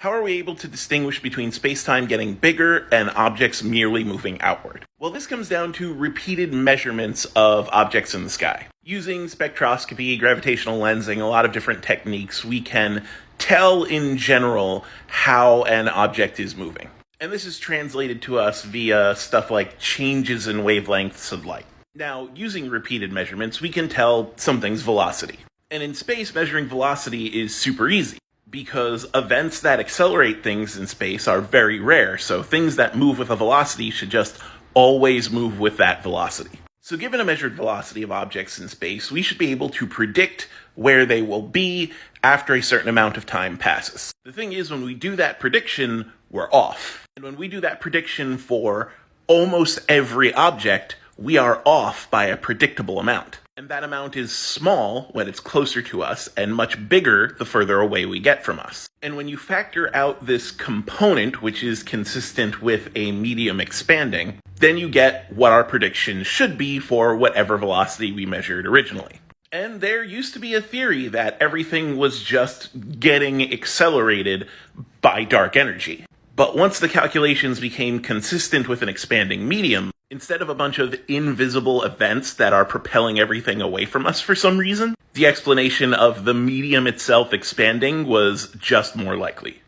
How are we able to distinguish between space-time getting bigger and objects merely moving outward? Well, this comes down to repeated measurements of objects in the sky. Using spectroscopy, gravitational lensing, a lot of different techniques, we can tell in general how an object is moving. And this is translated to us via stuff like changes in wavelengths of light. Now, using repeated measurements, we can tell something's velocity. And in space, measuring velocity is super easy, because events that accelerate things in space are very rare, so things that move with a velocity should just always move with that velocity. So given a measured velocity of objects in space, we should be able to predict where they will be after a certain amount of time passes. The thing is, when we do that prediction, we're off. And when we do that prediction for almost every object, we are off by a predictable amount. And that amount is small when it's closer to us and much bigger the further away we get from us. And when you factor out this component, which is consistent with a medium expanding, then you get what our prediction should be for whatever velocity we measured originally. And there used to be a theory that everything was just getting accelerated by dark energy. But once the calculations became consistent with an expanding medium, instead of a bunch of invisible events that are propelling everything away from us for some reason, the explanation of the medium itself expanding was just more likely.